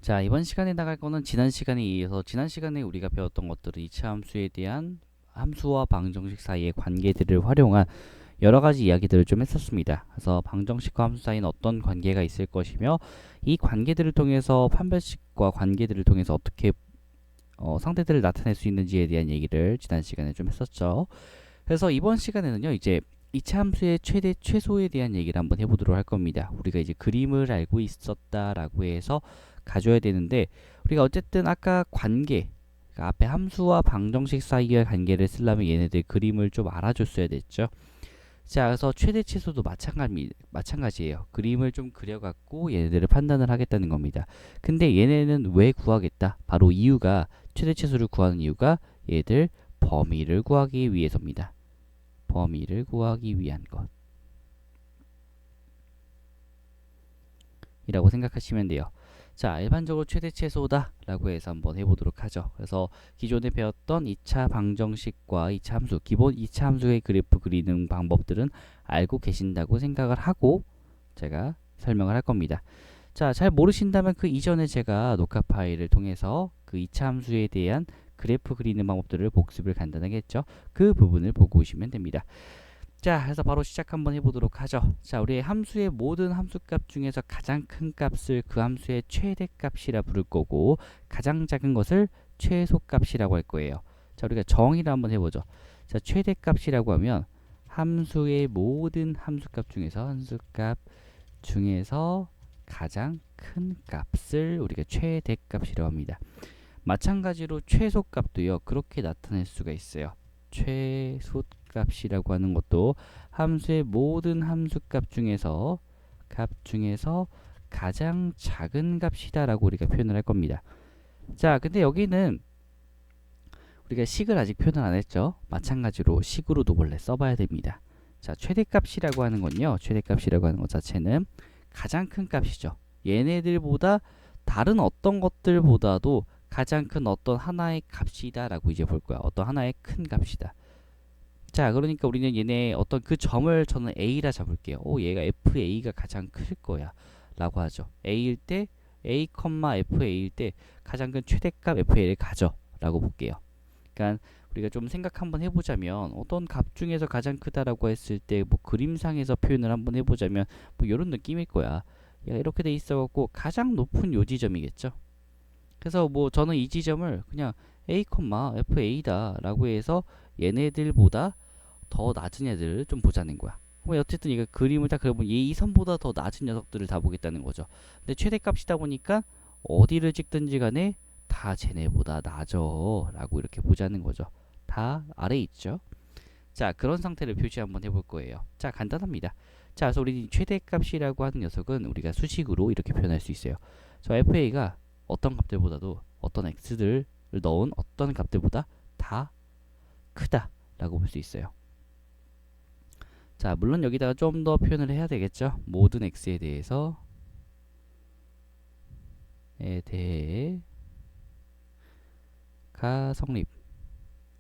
자, 이번 시간에 나갈 거는 지난 시간에 이어서 지난 시간에 우리가 배웠던 것들은 이차 함수에 대한 함수와 방정식 사이의 관계들을 활용한 여러 가지 이야기들을 좀 했었습니다. 그래서 방정식과 함수 사이는 어떤 관계가 있을 것이며 이 관계들을 통해서 판별식과 관계들을 통해서 어떻게 상태들을 나타낼 수 있는지에 대한 얘기를 지난 시간에 좀 했었죠. 그래서 이번 시간에는요, 이제 이차 함수의 최대 최소에 대한 얘기를 한번 해보도록 할 겁니다. 우리가 이제 그림을 알고 있었다라고 해서 가져야 되는데, 우리가 어쨌든 아까 관계, 그러니까 앞에 함수와 방정식 사이의 관계를 쓰려면 얘네들 그림을 좀 알아줬어야 됐죠. 자, 그래서 최대 최소도 마찬가지예요. 그림을 좀 그려갖고 얘네들을 판단을 하겠다는 겁니다. 근데 얘네는 왜 구하겠다? 바로 이유가, 최대 최소를 구하는 이유가 얘들 범위를 구하기 위해서입니다. 범위를 구하기 위한 것 이라고 생각하시면 돼요. 자, 일반적으로 최대 최소다 라고 해서 한번 해보도록 하죠. 그래서 기존에 배웠던 2차 방정식과 2차 함수, 기본 2차 함수의 그래프 그리는 방법들은 알고 계신다고 생각을 하고 제가 설명을 할 겁니다. 자, 잘 모르신다면 그 이전에 제가 녹화 파일을 통해서 그 2차 함수에 대한 그래프 그리는 방법들을 복습을 간단하게 했죠. 그 부분을 보고 오시면 됩니다. 자, 그래서 바로 시작 한번 해보도록 하죠. 자, 우리 함수의 모든 함수값 중에서 가장 큰 값을 그 함수의 최대값이라 부를 거고, 가장 작은 것을 최소값이라고 할 거예요. 자, 우리가 정의를 한번 해보죠. 자, 최대값이라고 하면 함수의 모든 함수값 중에서 가장 큰 값을 우리가 최대값이라고 합니다. 마찬가지로 최소값도요, 그렇게 나타낼 수가 있어요. 최소값이라고 하는 것도 함수의 모든 함수값 중에서 가장 작은 값이다 라고 우리가 표현을 할 겁니다. 자, 근데 여기는 우리가 식을 아직 표현을 안 했죠. 마찬가지로 식으로도 원래 써봐야 됩니다. 자, 최대값이라고 하는 건요, 최대값이라고 하는 것 자체는 가장 큰 값이죠. 얘네들보다 다른 어떤 것들보다도 가장 큰 어떤 하나의 값이다 라고 이제 볼 거야. 어떤 하나의 큰 값이다. 자, 그러니까 우리는 얘네 어떤 그 점을 저는 A라 잡을게요. 얘가 FA가 가장 클 거야 라고 하죠. A일 때 A, FA일 때 가장 큰 최대값 FA를 가져 라고 볼게요. 그러니까 우리가 좀 생각 한번 해보자면 어떤 값 중에서 가장 크다라고 했을 때 뭐 그림상에서 표현을 한번 해보자면 뭐 이런 느낌일 거야. 얘가 이렇게 돼 있어갖고 가장 높은 요 지점이겠죠. 그래서 뭐 저는 이 지점을 그냥 A, FA다 라고 해서 얘네들보다 더 낮은 애들을 좀 보자는 거야. 뭐 어쨌든 이거 그림을 딱 그려보면 이 선보다 더 낮은 녀석들을 다 보겠다는 거죠. 근데 최대값이다 보니까 어디를 찍든지 간에 다 쟤네보다 낮어 라고 이렇게 보자는 거죠. 다 아래에 있죠. 자, 그런 상태를 표시 한번 해볼 거예요. 자, 간단합니다. 자, 그래서 우리 최대값이라고 하는 녀석은 우리가 수식으로 이렇게 표현할 수 있어요. 저 FA가 어떤 값들보다도 어떤 x들을 넣은 어떤 값들보다 다 크다 라고 볼 수 있어요. 자, 물론 여기다가 좀 더 표현을 해야 되겠죠. 모든 x에 대해서 가 성립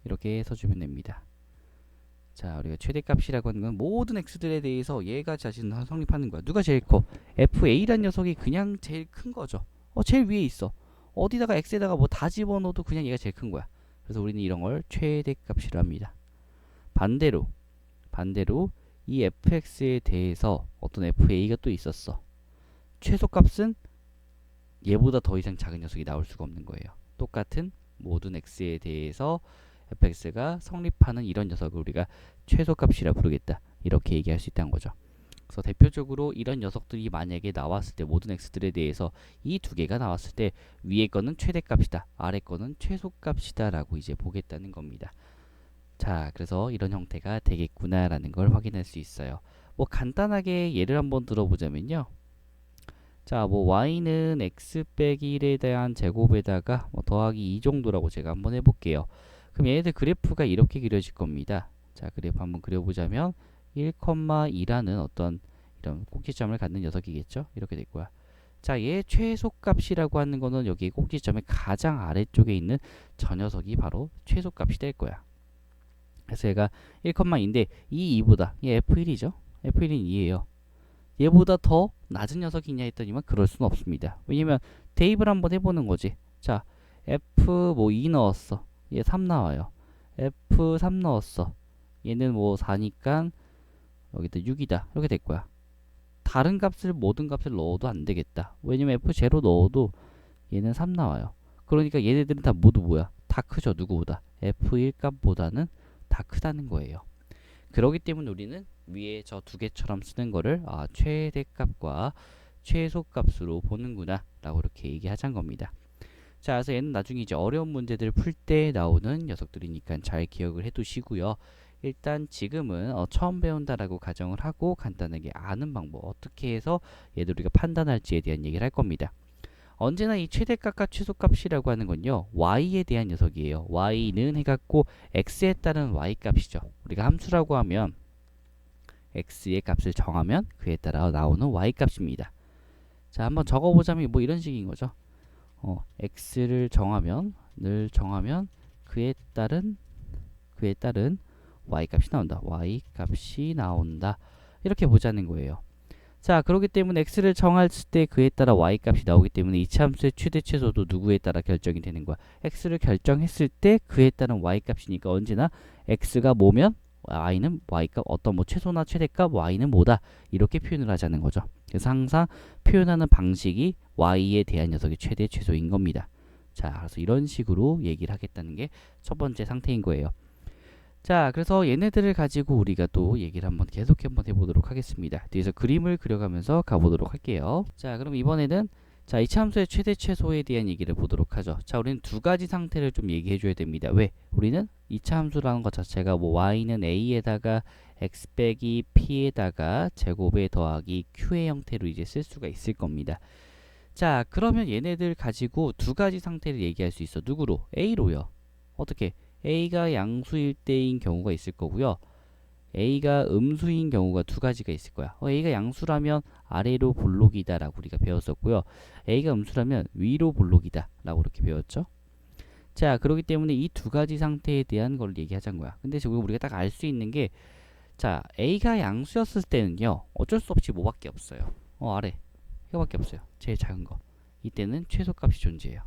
이렇게 써주면 됩니다. 자, 우리가 최대값이라고 하는 건 모든 x들에 대해서 얘가 자신 성립하는 거야. 누가 제일 커? FA란 녀석이 그냥 제일 큰 거죠. 제일 위에 있어. 어디다가 x에다가 뭐 다 집어넣어도 그냥 얘가 제일 큰 거야. 그래서 우리는 이런 걸 최대값이라 합니다. 반대로 이 fx에 대해서 어떤 fa가 또 있었어. 최소값은 얘보다 더 이상 작은 녀석이 나올 수가 없는 거예요. 똑같은 모든 x에 대해서 fx가 성립하는 이런 녀석을 우리가 최소값이라 부르겠다. 이렇게 얘기할 수 있다는 거죠. 그래서 대표적으로 이런 녀석들이 만약에 나왔을 때 모든 x들에 대해서 이 두 개가 나왔을 때 위에 거는 최대값이다. 아래 거는 최소값이다 라고 이제 보겠다는 겁니다. 자, 그래서 이런 형태가 되겠구나 라는 걸 확인할 수 있어요. 뭐 간단하게 예를 한번 들어보자면요. 자, 뭐 y는 x 빼기 1에 대한 제곱에다가 뭐 더하기 2 정도라고 제가 한번 해볼게요. 그럼 얘네들 그래프가 이렇게 그려질 겁니다. 자, 그래프 한번 그려보자면 1,2라는 어떤 이런 꼭지점을 갖는 녀석이겠죠. 이렇게 될 거야. 자, 얘 최소값이라고 하는 거는 여기 꼭지점의 가장 아래쪽에 있는 저 녀석이 바로 최소값이 될 거야. 그래서 얘가 1,2인데 이 2보다 얘 F1이죠. F1은 2예요. 얘보다 더 낮은 녀석이 있냐 했더니만 그럴 수는 없습니다. 왜냐면 대입을 한번 해보는 거지. 자, f 뭐 2 넣었어. 얘 3 나와요. f 3 넣었어. 얘는 뭐 4니까 여기다 6이다. 이렇게 될 거야. 다른 값을 모든 값을 넣어도 안 되겠다. 왜냐면 f0 넣어도 얘는 3 나와요. 그러니까 얘네들은 다 모두 뭐야? 다 크죠. 누구보다. f1 값보다는 다 크다는 거예요. 그렇기 때문에 우리는 위에 저 두 개처럼 쓰는 거를 최대값과 최소값으로 보는구나 라고 이렇게 얘기하자는 겁니다. 자, 그래서 얘는 나중에 이제 어려운 문제들을 풀 때 나오는 녀석들이니까 잘 기억을 해 두시고요. 일단 지금은 처음 배운다라고 가정을 하고 간단하게 아는 방법, 어떻게 해서 얘들 우리가 판단할지에 대한 얘기를 할 겁니다. 언제나 이 최대값과 최소값이라고 하는 건요, y에 대한 녀석이에요. y는 해갖고 x에 따른 y값이죠. 우리가 함수라고 하면 x의 값을 정하면 그에 따라 나오는 y값입니다. 자, 한번 적어보자면 뭐 이런 식인 거죠. x를 정하면 그에 따른 y값이 나온다. y값이 나온다. 이렇게 보자는 거예요. 자, 그렇기 때문에 x를 정했을 때 그에 따라 y값이 나오기 때문에 이차함수의 최대 최소도 누구에 따라 결정이 되는 거야. x를 결정했을 때 그에 따른 y값이니까 언제나 x가 뭐면 y는 y값, 어떤 뭐 최소나 최대값 y는 뭐다. 이렇게 표현을 하자는 거죠. 그래서 항상 표현하는 방식이 y에 대한 녀석의 최대 최소인 겁니다. 자, 그래서 이런 식으로 얘기를 하겠다는 게 첫 번째 상태인 거예요. 자, 그래서 얘네들을 가지고 우리가 또 얘기를 계속 한번 해보도록 하겠습니다. 뒤에서 그림을 그려가면서 가보도록 할게요. 자, 그럼 이번에는 자, 이차함수의 최대 최소에 대한 얘기를 보도록 하죠. 자, 우리는 두 가지 상태를 좀 얘기해 줘야 됩니다. 왜? 우리는 이차함수라는 것 자체가 뭐 y는 a에다가 x 빼기 p에다가 제곱에 더하기 q의 형태로 이제 쓸 수가 있을 겁니다. 자, 그러면 얘네들 가지고 두 가지 상태를 얘기할 수 있어. 누구로? a로요. 어떻게? a가 양수일 때인 경우가 있을 거고요. a가 음수인 경우가 두 가지가 있을 거야. a가 양수라면 아래로 볼록이다 라고 우리가 배웠었고요. a가 음수라면 위로 볼록이다 라고 이렇게 배웠죠. 자, 그렇기 때문에 이 두 가지 상태에 대한 걸 얘기하자는 거야. 근데 지금 우리가 딱 알 수 있는 게, 자, a가 양수였을 때는요, 어쩔 수 없이 뭐밖에 없어요. 아래 이거밖에 없어요. 제일 작은 거. 이때는 최소값이 존재해요.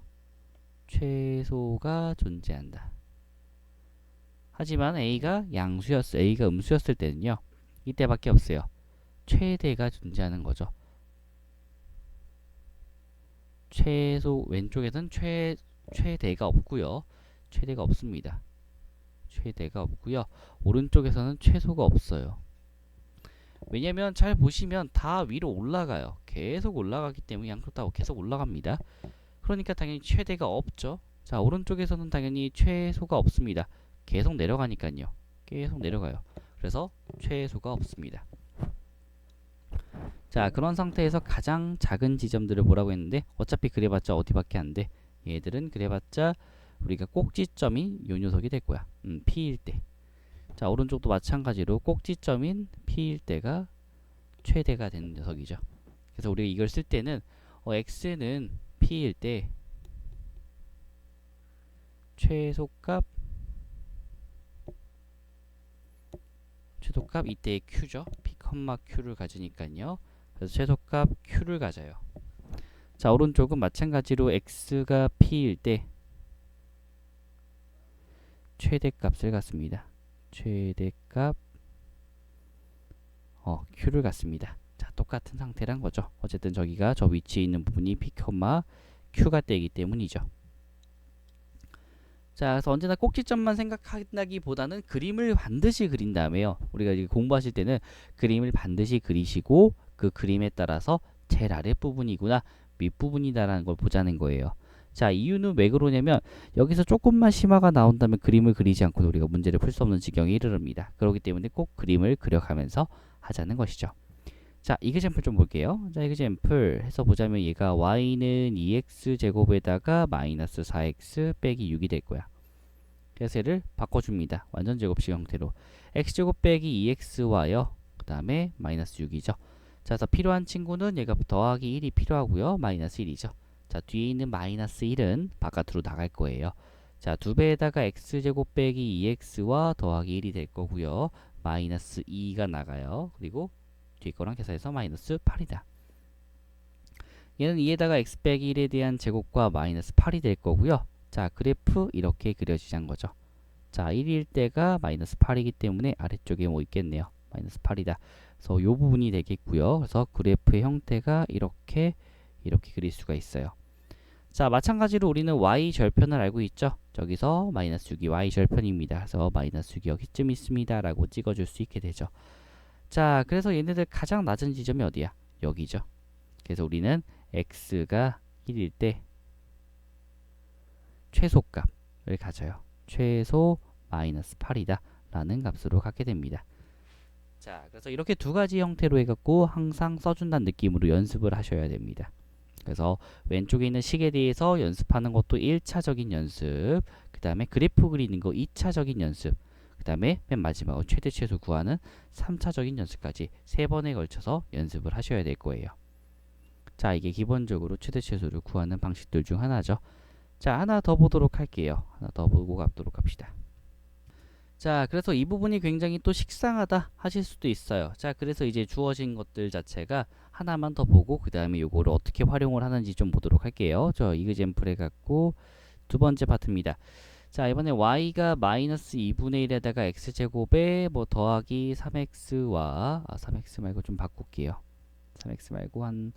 최소가 존재한다. 하지만 a가 음수였을 때는요, 이때밖에 없어요. 최대가 존재하는 거죠. 최소 왼쪽에는 최대가 없고요. 최대가 없습니다. 최대가 없고요. 오른쪽에서는 최소가 없어요. 왜냐면 잘 보시면 다 위로 올라가요. 계속 올라가기 때문에 양쪽 다 계속 올라갑니다. 그러니까 당연히 최대가 없죠. 자, 오른쪽에서는 당연히 최소가 없습니다. 계속 내려가니까요. 계속 내려가요. 그래서 최소가 없습니다. 자, 그런 상태에서 가장 작은 지점들을 보라고 했는데 어차피 그래봤자 어디밖에 안 돼. 얘들은 그래봤자 우리가 꼭지점인 요 녀석이 될 거야. P일 때. 자, 오른쪽도 마찬가지로 꼭지점인 P일 때가 최대가 되는 녀석이죠. 그래서 우리가 이걸 쓸 때는 X는 P일 때 최소값 이때의 Q죠. P, Q를 가지니까요. 그래서 최소값 Q를 가져요. 자, 오른쪽은 마찬가지로 X가 P일 때 최대값을 갖습니다. 최대값 Q를 갖습니다. 자, 똑같은 상태란 거죠. 어쨌든 저기가 저 위치에 있는 부분이 P, Q가 되기 때문이죠. 자, 그래서 언제나 꼭지점만 생각한다기보다는 그림을 반드시 그린 다음에요. 우리가 이제 공부하실 때는 그림을 반드시 그리시고 그 그림에 따라서 제일 아랫부분이구나, 윗부분이다라는 걸 보자는 거예요. 자, 이유는 왜 그러냐면 여기서 조금만 심화가 나온다면 그림을 그리지 않고 우리가 문제를 풀 수 없는 지경에 이르릅니다. 그렇기 때문에 꼭 그림을 그려가면서 하자는 것이죠. 자, 이그젬플 좀 볼게요. 자, 이그젬플 해서 보자면 얘가 y는 2x 제곱에다가 마이너스 4x 빼기 6이 될 거야. 그래서 얘를 바꿔줍니다. 완전 제곱식 형태로 x제곱 빼기 2x와요. 그 다음에 마이너스 6이죠. 자, 그래서 필요한 친구는 얘가 더하기 1이 필요하고요. 마이너스 1이죠. 자, 뒤에 있는 마이너스 1은 바깥으로 나갈 거예요. 자, 2배에다가 x제곱 빼기 2x와 더하기 1이 될 거고요. 마이너스 2가 나가요. 그리고 뒤에 거랑 계산해서 마이너스 8이다. 얘는 2에다가 x 빼기 1에 대한 제곱과 마이너스 8이 될 거고요. 자, 그래프 이렇게 그려지자는 거죠. 자, 1일 때가 마이너스 8이기 때문에 아래쪽에 뭐 있겠네요. 마이너스 8이다. 그래서 요 부분이 되겠고요. 그래서 그래프의 형태가 이렇게 그릴 수가 있어요. 자, 마찬가지로 우리는 y 절편을 알고 있죠. 저기서 마이너스 6이 y 절편입니다. 그래서 마이너스 6이 여기쯤 있습니다 라고 찍어줄 수 있게 되죠. 자, 그래서 얘네들 가장 낮은 지점이 어디야? 여기죠. 그래서 우리는 x가 1일 때 최소값을 가져요. 최소 마이너스 8이다 라는 값으로 갖게 됩니다. 자, 그래서 이렇게 두 가지 형태로 해갖고 항상 써준다는 느낌으로 연습을 하셔야 됩니다. 그래서 왼쪽에 있는 식에 대해서 연습하는 것도 1차적인 연습, 그 다음에 그래프 그리는 거 2차적인 연습, 그 다음에 맨 마지막으로 최대 최소 구하는 3차적인 연습까지 3번에 걸쳐서 연습을 하셔야 될 거예요. 자, 이게 기본적으로 최대 최소를 구하는 방식들 중 하나죠. 자, 하나 더 보도록 할게요. 하나 더 보고 가도록 합시다. 자, 그래서 이 부분이 굉장히 또 식상하다 하실 수도 있어요. 자, 그래서 이제 주어진 것들 자체가 하나만 더 보고 그 다음에 요거를 어떻게 활용을 하는지 좀 보도록 할게요. 저 이그젠플 해갖고 두 번째 파트입니다. 자, 이번에 y가 마이너스 2분의 1에다가 x제곱에 뭐 더하기 3x와 3x 말고 좀 바꿀게요. 3x 말고 한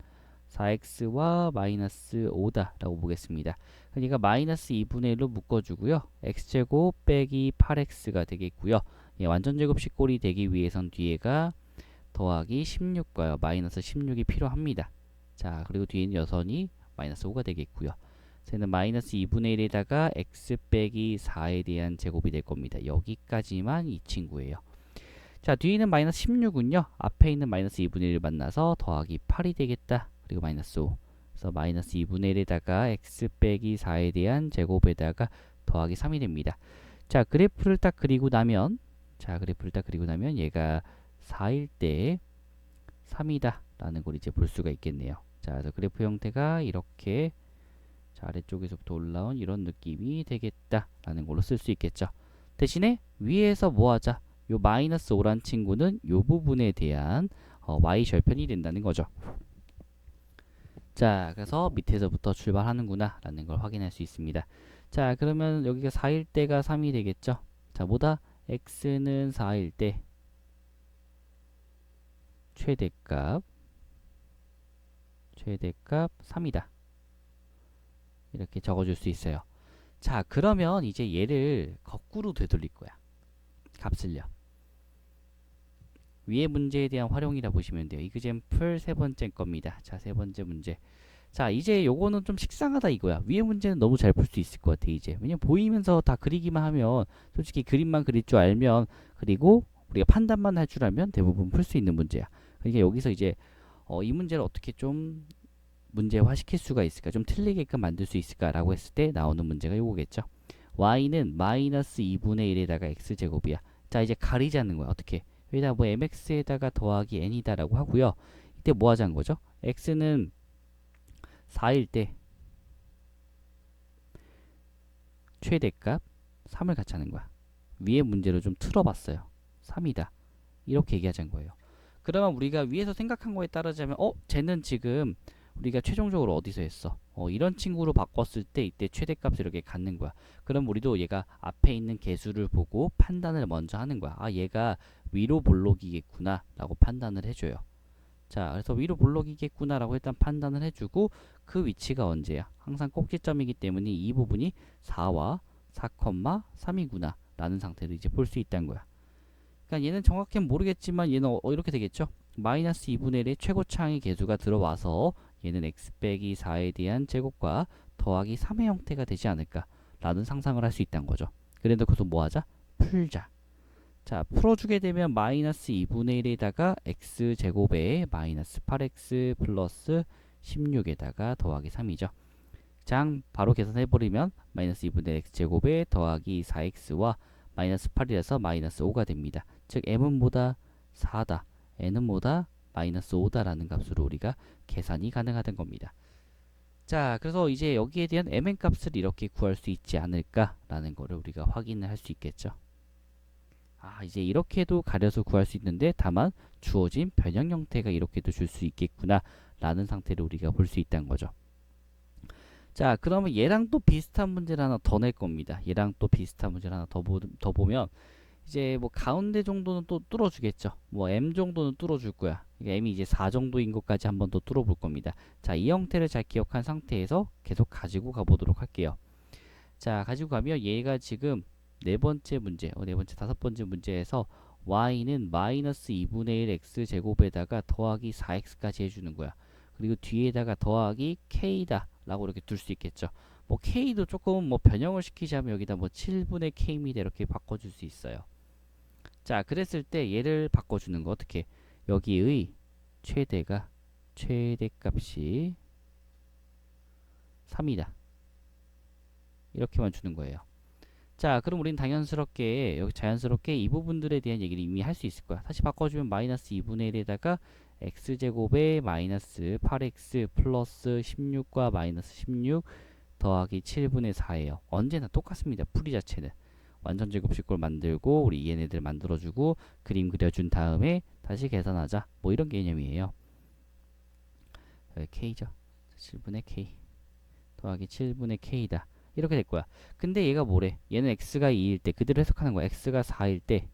4x와 마이너스 5다 라고 보겠습니다. 그러니까 마이너스 2분의 1로 묶어주고요. x제곱 빼기 8x가 되겠고요. 예, 완전제곱식 꼴이 되기 위해선 뒤에가 더하기 16과요. 마이너스 16이 필요합니다. 자, 그리고 뒤에는 여선이 마이너스 5가 되겠고요. 저는 마이너스 2분의 1에다가 x 빼기 4에 대한 제곱이 될 겁니다. 여기까지만 이 친구예요. 자, 뒤에는 마이너스 16은요. 앞에 있는 마이너스 2분의 1을 만나서 더하기 8이 되겠다. 그리고 마이너스 5. 그래서 마이너스 2분의 1에다가 x 빼기 4에 대한 제곱에다가 더하기 3이 됩니다. 자, 그래프를 딱 그리고 나면 얘가 4일 때 3이다 라는 걸 이제 볼 수가 있겠네요. 자, 그래서 그래프 형태가 이렇게 자, 아래쪽에서부터 올라온 이런 느낌이 되겠다 라는 걸로 쓸 수 있겠죠. 대신에 위에서 뭐 하자? 요 마이너스 5란 친구는 요 부분에 대한 y 절편이 된다는 거죠. 자, 그래서 밑에서부터 출발하는구나 라는 걸 확인할 수 있습니다. 자, 그러면 여기가 4일 때가 3이 되겠죠. 자, 뭐다? x는 4일 때 최대값 3이다. 이렇게 적어줄 수 있어요. 자, 그러면 이제 얘를 거꾸로 되돌릴 거야. 값을요. 위의 문제에 대한 활용이라 보시면 돼요. 이그젠플 세 번째 겁니다. 자, 세 번째 문제. 자, 이제 요거는 좀 식상하다 이거야. 위의 문제는 너무 잘 풀 수 있을 것 같아, 이제. 왜냐면 보이면서 다 그리기만 하면, 솔직히 그림만 그릴 줄 알면, 그리고 우리가 판단만 할 줄 알면 대부분 풀 수 있는 문제야. 그러니까 여기서 이제, 이 문제를 어떻게 좀 문제화 시킬 수가 있을까? 좀 틀리게끔 만들 수 있을까라고 했을 때 나오는 문제가 요거겠죠. y는 마이너스 2분의 1에다가 x제곱이야. 자, 이제 가리자는 거야. 어떻게? 여기다 뭐 mx에다가 더하기 n이다라고 하고요. 이때 뭐 하자는 거죠? x는 4일 때 최대값 3을 갖자는 거야. 위에 문제로 좀 틀어봤어요. 3이다. 이렇게 얘기하자는 거예요. 그러면 우리가 위에서 생각한 거에 따르자면 쟤는 지금 우리가 최종적으로 어디서 했어? 이런 친구로 바꿨을 때 이때 최대값을 이렇게 갖는 거야. 그럼 우리도 얘가 앞에 있는 개수를 보고 판단을 먼저 하는 거야. 아, 얘가 위로 볼록이겠구나 라고 판단을 해줘요. 자, 그래서 위로 볼록이겠구나 라고 일단 판단을 해주고 그 위치가 언제야? 항상 꼭지점이기 때문에 이 부분이 4와 4,3이구나 라는 상태를 이제 볼 수 있다는 거야. 그러니까 얘는 정확히는 모르겠지만 얘는 이렇게 되겠죠? 마이너스 2분의 1의 최고차항의 개수가 들어와서 얘는 x 빼기 4에 대한 제곱과 더하기 3의 형태가 되지 않을까 라는 상상을 할 수 있다는 거죠. 그런데 거기서 뭐 하자? 풀자. 자, 풀어주게 되면 마이너스 2분의 1에다가 x제곱에 마이너스 8x 플러스 16에다가 더하기 3이죠. 자, 바로 계산해버리면 마이너스 2분의 1 x제곱에 더하기 4x와 마이너스 8이라서 마이너스 5가 됩니다. 즉 m은 뭐다? 4다. n은 뭐다? 마이너스 5다라는 값으로 우리가 계산이 가능하던 겁니다. 자, 그래서 이제 여기에 대한 mn 값을 이렇게 구할 수 있지 않을까라는 거를 우리가 확인을 할 수 있겠죠. 아, 이제 이렇게도 가려서 구할 수 있는데 다만 주어진 변형 형태가 이렇게도 줄 수 있겠구나 라는 상태를 우리가 볼 수 있다는 거죠. 자, 그러면 얘랑 또 비슷한 문제를 하나 더 낼 겁니다. 얘랑 또 비슷한 문제를 하나 더 보면 이제 뭐 가운데 정도는 또 뚫어주겠죠. 뭐 m 정도는 뚫어줄 거야. 그러니까 m이 이제 4 정도인 것까지 한번 더 뚫어볼 겁니다. 자, 이 형태를 잘 기억한 상태에서 계속 가지고 가보도록 할게요. 자, 가지고 가면 얘가 지금 네 번째 문제, 네 번째, 다섯 번째 문제에서 y는 마이너스 2분의 1 x 제곱에다가 더하기 4x까지 해주는 거야. 그리고 뒤에다가 더하기 k다 라고 이렇게 둘 수 있겠죠. 뭐 k도 조금 뭐 변형을 시키자면 여기다 뭐 7분의 k입니다 이렇게 바꿔줄 수 있어요. 자, 그랬을 때 얘를 바꿔주는 거 어떻게? 여기의 최대값이 3이다. 이렇게만 주는 거예요. 자, 그럼 우린 당연스럽게 여기 자연스럽게 이 부분들에 대한 얘기를 이미 할 수 있을 거야. 다시 바꿔주면 마이너스 2분의 1에다가 x제곱에 마이너스 8x 플러스 16과 마이너스 16 더하기 7분의 4예요. 언제나 똑같습니다. 풀이 자체는. 완전 제곱식을 만들고 우리 얘네들 만들어주고 그림 그려준 다음에 다시 계산하자. 뭐 이런 개념이에요. k죠. 7분의 k 더하기 7분의 k다. 이렇게 될 거야. 근데 얘가 뭐래? 얘는 x가 2일 때 그대로 해석하는 거야. x가 4일 때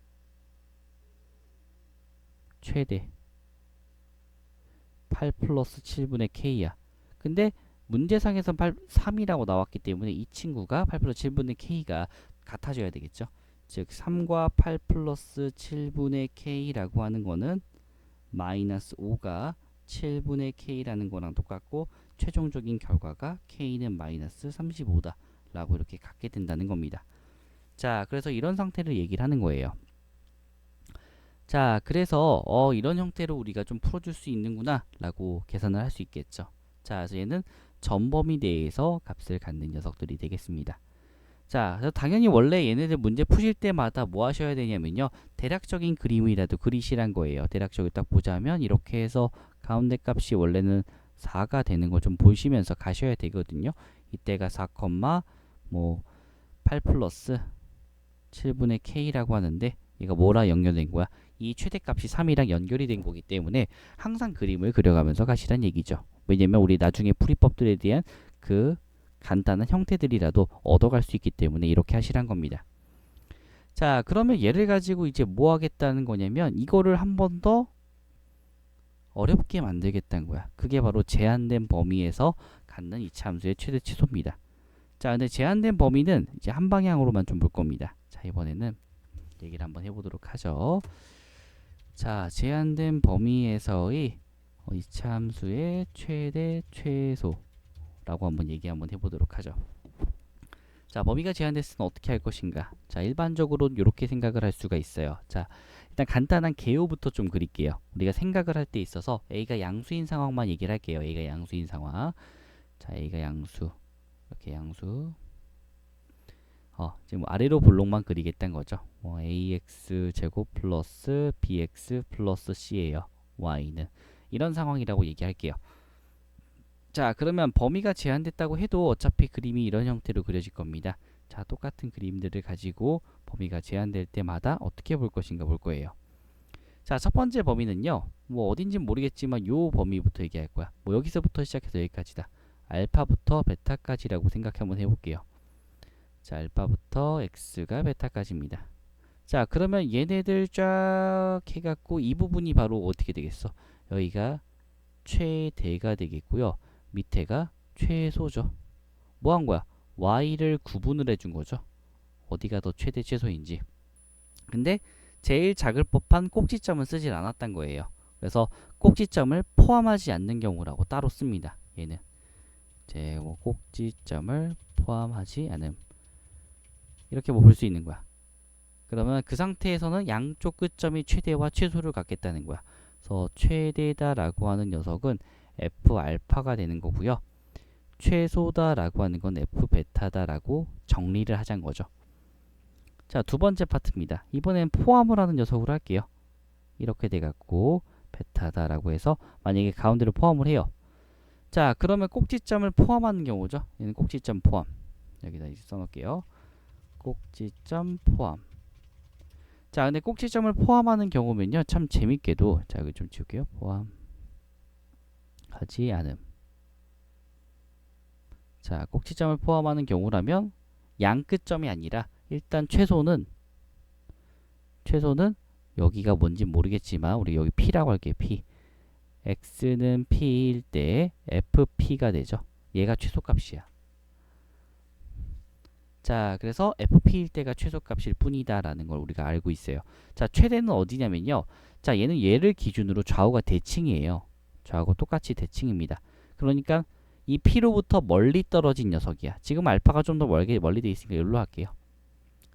최대 8 플러스 7분의 k야. 근데 문제상에선 3이라고 나왔기 때문에 이 친구가 8 플러스 7분의 k가 같아져야 되겠죠. 즉 3과 8 플러스 7분의 k라고 하는 거는 마이너스 5가 7분의 k라는 거랑 똑같고 최종적인 결과가 k는 마이너스 35다 라고 이렇게 갖게 된다는 겁니다. 자, 그래서 이런 상태를 얘기를 하는 거예요. 자, 그래서 이런 형태로 우리가 좀 풀어줄 수 있는구나 라고 계산을 할 수 있겠죠. 자, 그래서 얘는 전범위 내에서 값을 갖는 녀석들이 되겠습니다. 자, 그래서 당연히 원래 얘네들 문제 푸실 때마다 뭐 하셔야 되냐면요, 대략적인 그림이라도 그리시란 거예요. 대략적으로 딱 보자면 이렇게 해서 가운데 값이 원래는 4가 되는 거 좀 보시면서 가셔야 되거든요. 이때가 4, 뭐 8 플러스 7분의 k라고 하는데 얘가 뭐랑 연결된 거야? 이 최대값이 3이랑 연결이 된 거기 때문에 항상 그림을 그려가면서 가시란 얘기죠. 왜냐면 우리 나중에 풀이법들에 대한 그 간단한 형태들이라도 얻어갈 수 있기 때문에 이렇게 하시란 겁니다. 자, 그러면 얘를 가지고 이제 뭐 하겠다는 거냐면 이거를 한 번 더 어렵게 만들겠다는 거야. 그게 바로 제한된 범위에서 갖는 이차 함수의 최대 치수입니다. 자, 근데 제한된 범위는 이제 한 방향으로만 좀 볼 겁니다. 자, 이번에는 얘기를 한번 해보도록 하죠. 자, 제한된 범위에서의 이차 함수의 최대 최소라고 한번 얘기 한번 해보도록 하죠. 자, 범위가 제한됐으면 어떻게 할 것인가? 자, 일반적으로 이렇게 생각을 할 수가 있어요. 자, 일단 간단한 개요부터 좀 그릴게요. 우리가 생각을 할 때 있어서 A가 양수인 상황만 얘기를 할게요. A가 양수인 상황. 자, A가 양수. 이렇게 양수. 지금 아래로 볼록만 그리겠다는 거죠. ax 제곱 플러스 bx 플러스 c예요. y는. 이런 상황이라고 얘기할게요. 자, 그러면 범위가 제한됐다고 해도 어차피 그림이 이런 형태로 그려질 겁니다. 자, 똑같은 그림들을 가지고 범위가 제한될 때마다 어떻게 볼 것인가 볼 거예요. 자, 첫 번째 범위는요. 뭐 어딘진 모르겠지만 요 범위부터 얘기할 거야. 뭐 여기서부터 시작해서 여기까지다. 알파부터 베타까지라고 생각 한번 해볼게요. 자, 알파부터 x가 베타까지입니다. 자, 그러면 얘네들 쫙 해갖고 이 부분이 바로 어떻게 되겠어? 여기가 최대가 되겠고요. 밑에가 최소죠. 뭐 한 거야? y를 구분을 해준 거죠. 어디가 더 최대 최소인지. 근데 제일 작을 법한 꼭지점은 쓰질 않았단 거예요. 그래서 꼭지점을 포함하지 않는 경우라고 따로 씁니다. 얘는 뭐 꼭지점을 포함하지 않음. 이렇게 뭐 볼 수 있는 거야. 그러면 그 상태에서는 양쪽 끝점이 최대와 최소를 갖겠다는 거야. 그래서 최대다라고 하는 녀석은 f 알파가 되는 거고요. 최소다라고 하는 건 f 베타다라고 정리를 하자는 거죠. 자, 두 번째 파트입니다. 이번엔 포함을 하는 녀석으로 할게요. 이렇게 돼갖고 베타다라고 해서 만약에 가운데로 포함을 해요. 자, 그러면 꼭지점을 포함하는 경우죠. 얘는 꼭지점 포함. 여기다 이제 써놓을게요. 꼭지점 포함. 자, 근데 꼭지점을 포함하는 경우면요, 참 재밌게도, 자, 여기 좀 지울게요. 포함. 하지 않음. 자, 꼭지점을 포함하는 경우라면 양 끝점이 아니라 일단 최소는 여기가 뭔지 모르겠지만 우리 여기 P라고 할게요. P. X는 P일 때 FP가 되죠. 얘가 최소값이야. 자, 그래서 FP일 때가 최소값일 뿐이다 라는 걸 우리가 알고 있어요. 자, 최대는 어디냐면요. 자, 얘를 기준으로 좌우가 대칭이에요. 좌우가 똑같이 대칭입니다. 그러니까 이 P로부터 멀리 떨어진 녀석이야. 지금 알파가 좀 더 멀리 돼 있으니까 여기로 할게요.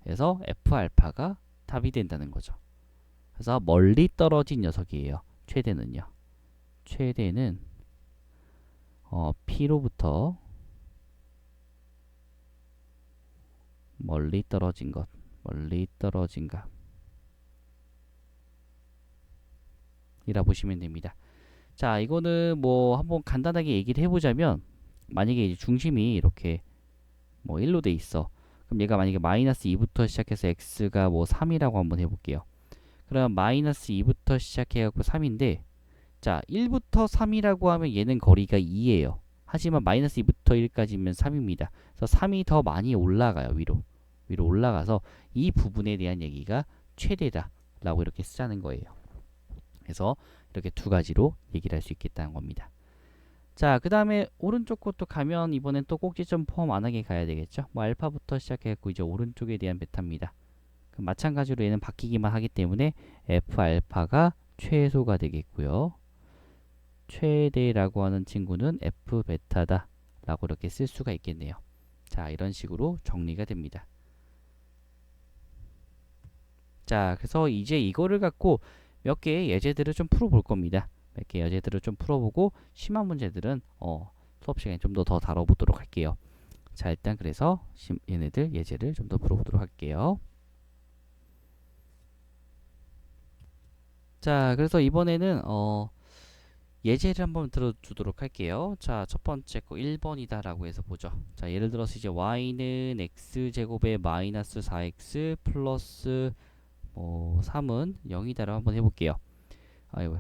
그래서 F알파가 답이 된다는 거죠. 그래서 멀리 떨어진 녀석이에요. 최대는요. 최대는 P로부터 멀리 떨어진 것, 멀리 떨어진 값 이라 보시면 됩니다. 자, 이거는 뭐 한번 간단하게 얘기를 해보자면 만약에 이제 중심이 이렇게 뭐 1로 돼 있어. 그럼 얘가 만약에 마이너스 2부터 시작해서 x가 뭐 3이라고 한번 해볼게요. 그럼 마이너스 2부터 시작해갖고 3인데 자, 1부터 3이라고 하면 얘는 거리가 2예요. 하지만 마이너스 2부터 1까지면 3입니다. 그래서 3이 더 많이 올라가요. 위로 올라가서 이 부분에 대한 얘기가 최대다 라고 이렇게 쓰자는 거예요. 그래서 이렇게 두 가지로 얘기를 할 수 있겠다는 겁니다. 자, 그 다음에 오른쪽 것도 가면 이번엔 또 꼭지점 포함 안 하게 가야 되겠죠. 뭐 알파부터 시작해갖고 이제 오른쪽에 대한 베타입니다. 그럼 마찬가지로 얘는 바뀌기만 하기 때문에 F 알파가 최소가 되겠고요. 최대라고 하는 친구는 F 베타다 라고 이렇게 쓸 수가 있겠네요. 자, 이런 식으로 정리가 됩니다. 자, 그래서 이제 이거를 갖고 몇 개의 예제들을 좀 풀어볼 겁니다. 몇 개의 예제들을 좀 풀어보고 심한 문제들은 수업 시간에 좀 더 다뤄보도록 할게요. 자, 일단 그래서 얘네들 예제를 좀 더 풀어보도록 할게요. 자, 그래서 이번에는 예제를 한번 들어주도록 할게요. 자, 첫 번째 거 1번이다 라고 해서 보죠. 자, 예를 들어서 이제 y는 x제곱에 마이너스 4x 플러스 3은 0이다라고 한번 해볼게요. 아이고,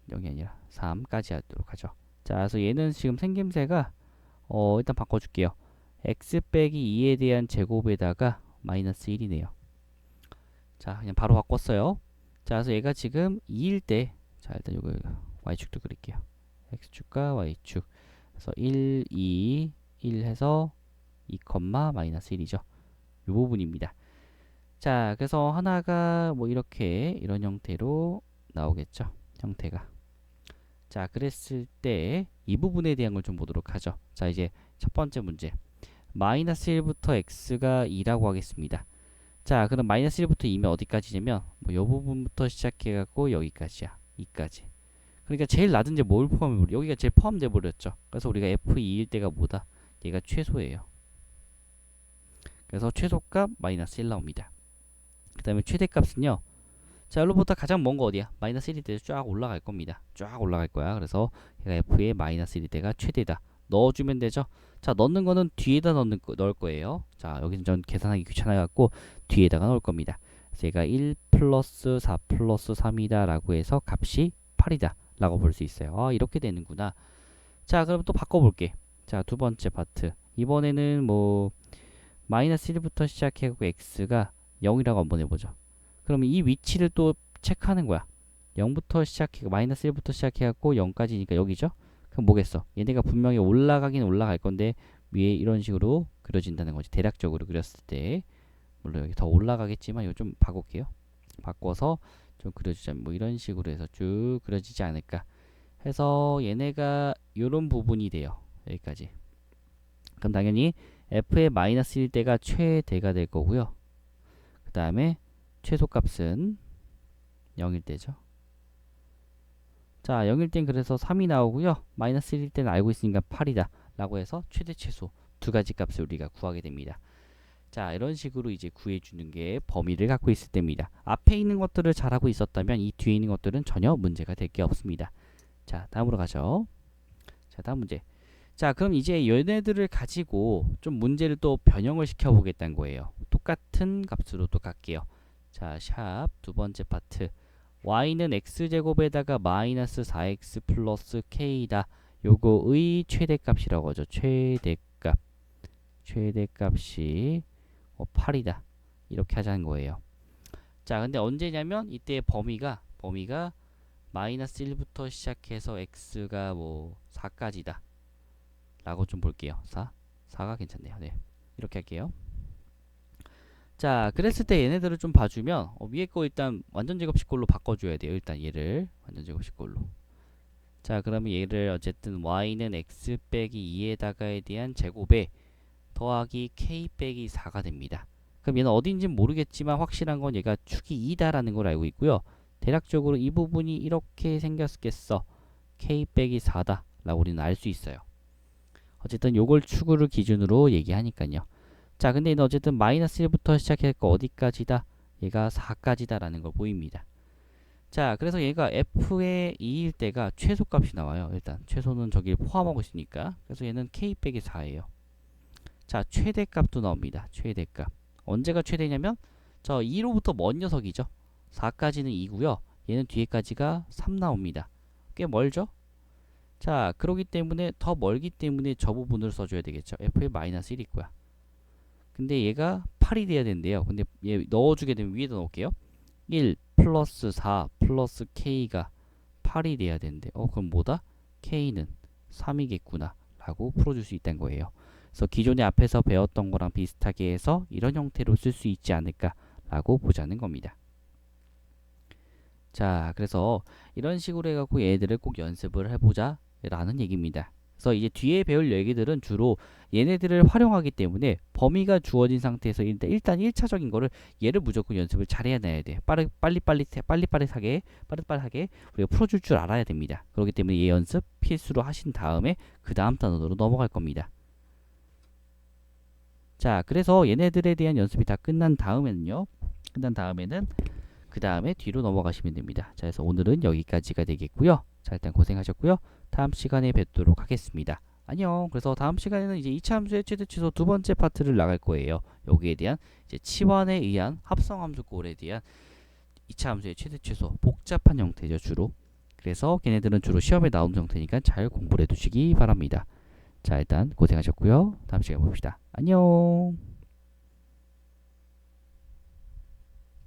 0이 아니라 3까지 하도록 하죠. 자, 그래서 얘는 지금 생김새가 일단 바꿔줄게요. x 빼기 2에 대한 제곱에다가 마이너스 1이네요. 자, 그냥 바로 바꿨어요. 자, 그래서 얘가 지금 2일 때, 자, 일단 이거 y축도 그릴게요. x축과 y축. 그래서 1, 2, 1 해서 2, 마이너스 1이죠. 이 부분입니다. 자, 그래서 하나가 뭐 이렇게 이런 형태로 나오겠죠. 형태가. 자, 그랬을 때 이 부분에 대한 걸 좀 보도록 하죠. 자, 이제 첫 번째 문제. 마이너스 1부터 x가 2라고 하겠습니다. 자, 그럼 마이너스 1부터 2면 어디까지냐면 뭐 이 부분부터 시작해갖고 여기까지야. 2까지. 그러니까 제일 낮은 제 뭘 포함해 여기가 제일 포함돼 버렸죠. 그래서 우리가 f2일 때가 뭐다? 얘가 최소예요. 그래서 최소값 마이너스 1 나옵니다. 그 다음에 최대값은요. 자, 여기로부터 가장 먼 거 어디야? 마이너스 1이 돼서 쫙 올라갈 겁니다. 쫙 올라갈 거야. 그래서 얘가 f의 마이너스 1이 때가 최대다. 넣어주면 되죠. 자, 넣는 거는 뒤에다 넣을 거예요. 자, 여기는 전 계산하기 귀찮아갖고 뒤에다가 넣을 겁니다. 그래서 얘가 1 플러스 4 플러스 3이다 라고 해서 값이 8이다 라고 볼 수 있어요. 아, 이렇게 되는구나. 자, 그럼 또 바꿔볼게. 자, 두 번째 파트. 이번에는 뭐 마이너스 1부터 시작해갖고 x가 0이라고 한번 해보죠. 그러면 이 위치를 또 체크하는 거야. 0부터 시작해, 마이너스 1부터 시작해갖고 0까지니까 여기죠? 그럼 뭐겠어? 얘네가 분명히 올라가긴 올라갈 건데 위에 이런 식으로 그려진다는 거지. 대략적으로 그렸을 때. 물론 여기 더 올라가겠지만 이거 좀 바꿀게요. 바꿔서 좀 그려주자면 뭐 이런 식으로 해서 쭉 그려지지 않을까 해서 얘네가 요런 부분이 돼요. 여기까지. 그럼 당연히 f의 마이너스 1대가 최대가 될 거고요. 그 다음에 최소값은 0일 때죠. 자, 0일 땐 그래서 3이 나오고요. 마이너스 1일 때는 알고 있으니까 8이다 라고 해서 최대 최소 두 가지 값을 우리가 구하게 됩니다. 자, 이런 식으로 이제 구해주는 게 범위를 갖고 있을 때입니다. 앞에 있는 것들을 잘하고 있었다면 이 뒤에 있는 것들은 전혀 문제가 될 게 없습니다. 자, 다음으로 가죠. 자, 다음 문제. 자, 그럼 이제 얘네들을 가지고 좀 문제를 또 변형을 시켜보겠다는 거예요. 똑같은 값으로 또 갈게요. 자, 샵 두 번째 파트. y는 x제곱에다가 마이너스 4x 플러스 k다. 요거의 최대값이라고 하죠. 최대값이 8이다. 이렇게 하자는 거예요. 자, 근데 언제냐면 이때 범위가 마이너스 1부터 시작해서 x가 뭐 4까지다. 라고 좀 볼게요. 4가 괜찮네요. 네. 이렇게 할게요. 자, 그랬을 때 얘네들을 좀 봐주면 위에 거 일단 완전 제곱식꼴로 바꿔줘야 돼요. 일단 얘를 완전 제곱식꼴로. 자, 그러면 얘를 어쨌든 y는 x 빼기 2에다가에 대한 제곱에 더하기 k 빼기 4가 됩니다. 그럼 얘는 어딘지 모르겠지만 확실한 건 얘가 축이 2다라는 걸 알고 있고요. 대략적으로 이 부분이 이렇게 생겼겠어. k 빼기 4다 라고 우리는 알 수 있어요. 어쨌든 요걸 축을 기준으로 얘기하니까요. 자, 근데 얘는 어쨌든 마이너스 1부터 시작해서 어디까지다? 얘가 4까지다 라는 걸 보입니다. 자, 그래서 얘가 f의 2일 때가 최소값이 나와요. 일단 최소는 저기를 포함하고 있으니까. 그래서 얘는 k 빼기 4예요. 자, 최대값도 나옵니다. 최대값. 언제가 최대냐면 저 2로부터 먼 녀석이죠. 4까지는 2고요. 얘는 뒤에까지가 3 나옵니다. 꽤 멀죠? 자, 그러기 때문에 더 멀기 때문에 저 부분을 써줘야 되겠죠. f의 마이너스 1일 거야. 근데 얘가 8이 돼야 된대요. 근데 얘 넣어주게 되면 위에다 넣을게요. 1 플러스 4 플러스 k가 8이 돼야 되는데 그럼 뭐다? k는 3이겠구나 라고 풀어줄 수 있다는 거예요. 그래서 기존에 앞에서 배웠던 거랑 비슷하게 해서 이런 형태로 쓸 수 있지 않을까 라고 보자는 겁니다. 자, 그래서 이런 식으로 해갖고 얘네들을 꼭 연습을 해보자 라는 얘기입니다. 그래서 이제 뒤에 배울 얘기들은 주로 얘네들을 활용하기 때문에 범위가 주어진 상태에서 일단 1차적인 거를 얘를 무조건 연습을 잘 해놔야 돼. 빠릿빠릿하게 우리가 풀어줄 줄 알아야 됩니다. 그렇기 때문에 얘 연습 필수로 하신 다음에 그 다음 단원으로 넘어갈 겁니다. 자, 그래서 얘네들에 대한 연습이 다 끝난 다음에는요. 그 다음에 뒤로 넘어가시면 됩니다. 자, 그래서 오늘은 여기까지가 되겠고요. 자, 일단 고생하셨고요. 다음 시간에 뵙도록 하겠습니다. 안녕. 그래서 다음 시간에는 이제 2차 함수의 최대 최소 두 번째 파트를 나갈 거예요. 여기에 대한 이제 치환에 의한 합성함수꼴에 대한 2차 함수의 최대 최소 복잡한 형태죠, 주로. 그래서 걔네들은 주로 시험에 나오는 형태니까 잘 공부를 해두시기 바랍니다. 자, 일단 고생하셨고요. 다음 시간에 봅시다. 안녕.